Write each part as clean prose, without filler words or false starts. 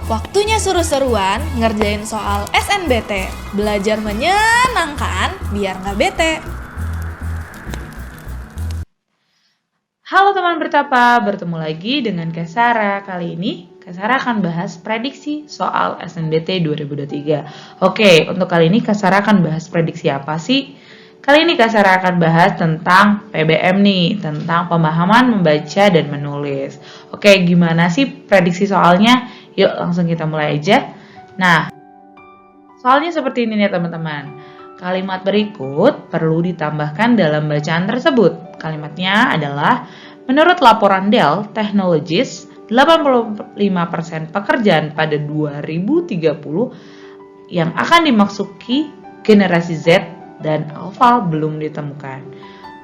Waktunya seru-seruan ngerjain soal SNBT. Belajar menyenangkan biar nggak bete. Halo teman bertapa, bertemu lagi dengan Kak Sarah. Kali ini Kak Sarah akan bahas prediksi soal SNBT 2023. Oke, untuk kali ini Kak Sarah akan bahas prediksi apa sih? Kali ini Kak Sarah akan bahas tentang PBM nih, tentang pemahaman membaca dan menulis. Oke, gimana sih prediksi soalnya? Yuk langsung kita mulai aja. Nah, soalnya seperti ini nih teman-teman. Kalimat berikut perlu ditambahkan dalam bacaan tersebut. Kalimatnya adalah, menurut laporan Dell Technologies, 85% pekerjaan pada 2030 yang akan dimasuki generasi Z dan Alpha belum ditemukan.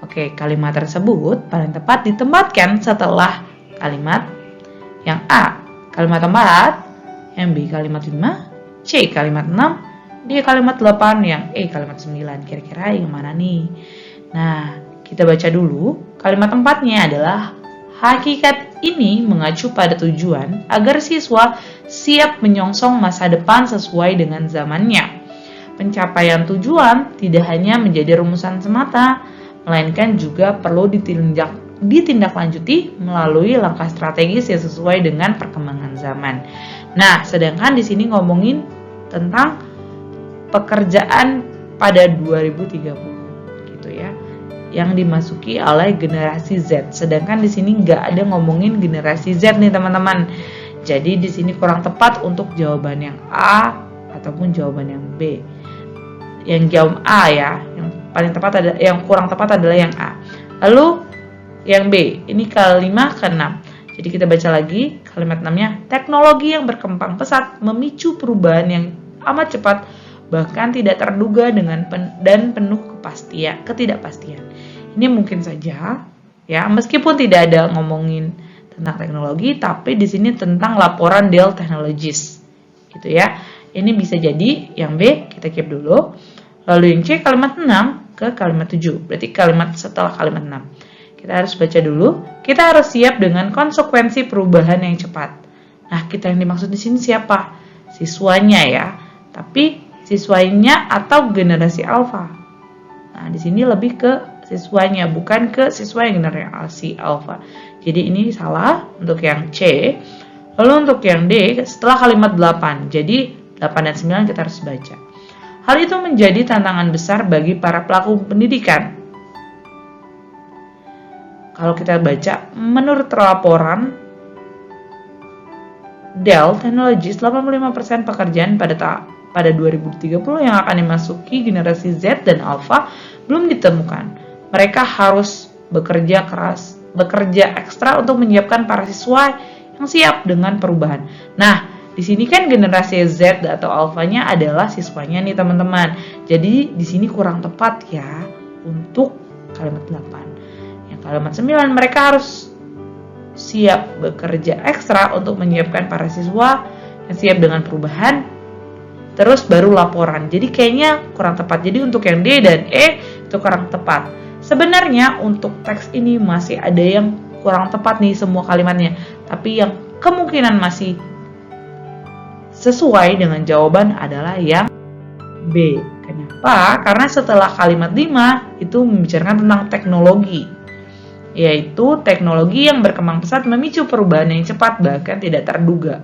Oke, kalimat tersebut paling tepat ditempatkan setelah kalimat yang A, kalimat 4, yang B, kalimat 5, C, kalimat 6, D, kalimat 8, yang E, kalimat 9. Kira-kira yang mana nih? Nah, kita baca dulu. Kalimat 4-nya adalah, hakikat ini mengacu pada tujuan agar siswa siap menyongsong masa depan sesuai dengan zamannya. Pencapaian tujuan tidak hanya menjadi rumusan semata, melainkan juga perlu ditindaklanjuti melalui langkah strategis yang sesuai dengan perkembangan zaman. Nah, sedangkan di sini ngomongin tentang pekerjaan pada 2030 gitu ya, yang dimasuki oleh generasi Z. Sedangkan di sini nggak ada ngomongin generasi Z nih teman-teman. Jadi di sini kurang tepat untuk jawaban yang A ataupun jawaban yang B. Yang jawab A ya, yang paling tepat ada, yang kurang tepat adalah yang A. Lalu yang B, ini kalimat ke-6. Jadi kita baca lagi kalimat 6-nya, teknologi yang berkembang pesat memicu perubahan yang amat cepat bahkan tidak terduga dan penuh ketidakpastian. Ini mungkin saja ya, meskipun tidak ada ngomongin tentang teknologi, tapi di sini tentang laporan Dell Technologies gitu ya. Ini bisa jadi yang B, kita keep dulu. Lalu yang C, kalimat 6 ke kalimat 7. Berarti kalimat setelah kalimat 6. Kita harus baca dulu. Kita harus siap dengan konsekuensi perubahan yang cepat. Nah, kita yang dimaksud di sini siapa? Siswanya ya. Tapi siswanya atau generasi alfa. Nah, di sini lebih ke siswanya, bukan ke siswa yang generasi alfa. Jadi ini salah untuk yang C. Lalu untuk yang D, setelah kalimat 8. Jadi 8 dan 9 kita harus baca. Hal itu menjadi tantangan besar bagi para pelaku pendidikan. Kalau kita baca, menurut laporan Dell Technologies, 85% pekerjaan pada 2030 yang akan dimasuki generasi Z dan Alpha belum ditemukan. Mereka harus bekerja keras, bekerja ekstra untuk menyiapkan para siswa yang siap dengan perubahan. Nah, di sini kan generasi Z atau Alpha-nya adalah siswanya nih teman-teman. Jadi di sini kurang tepat ya untuk kalimat 8. Yang kalimat 9, mereka harus siap bekerja ekstra untuk menyiapkan para siswa yang siap dengan perubahan. Terus baru laporan. Jadi kayaknya kurang tepat. Jadi untuk yang D dan E itu kurang tepat. Sebenarnya untuk teks ini masih ada yang kurang tepat nih semua kalimatnya. Tapi yang kemungkinan masih sesuai dengan jawaban adalah yang B. Kenapa? Karena setelah kalimat 5 itu membicarakan tentang teknologi. Yaitu teknologi yang berkembang pesat memicu perubahan yang cepat bahkan tidak terduga.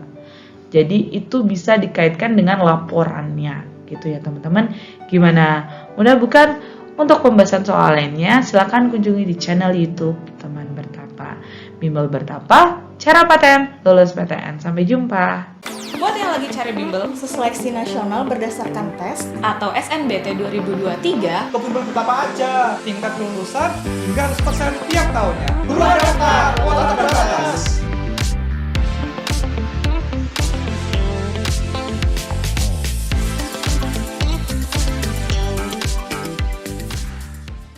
Jadi itu bisa dikaitkan dengan laporannya gitu ya teman-teman. Gimana? Mudah bukan? Untuk pembahasan soal lainnya silakan kunjungi di channel YouTube Teman Bertapa. Bimbel Bertapa, cara paten, lulus PTN. Sampai jumpa. Buat yang lagi cari bimbel seseleksi nasional berdasarkan tes atau SNBT 2023, ke Bimbel Bertapa aja. Tingkat kelulusan hingga 100% tiap tahunnya. Dua daftar, kuota terbatas.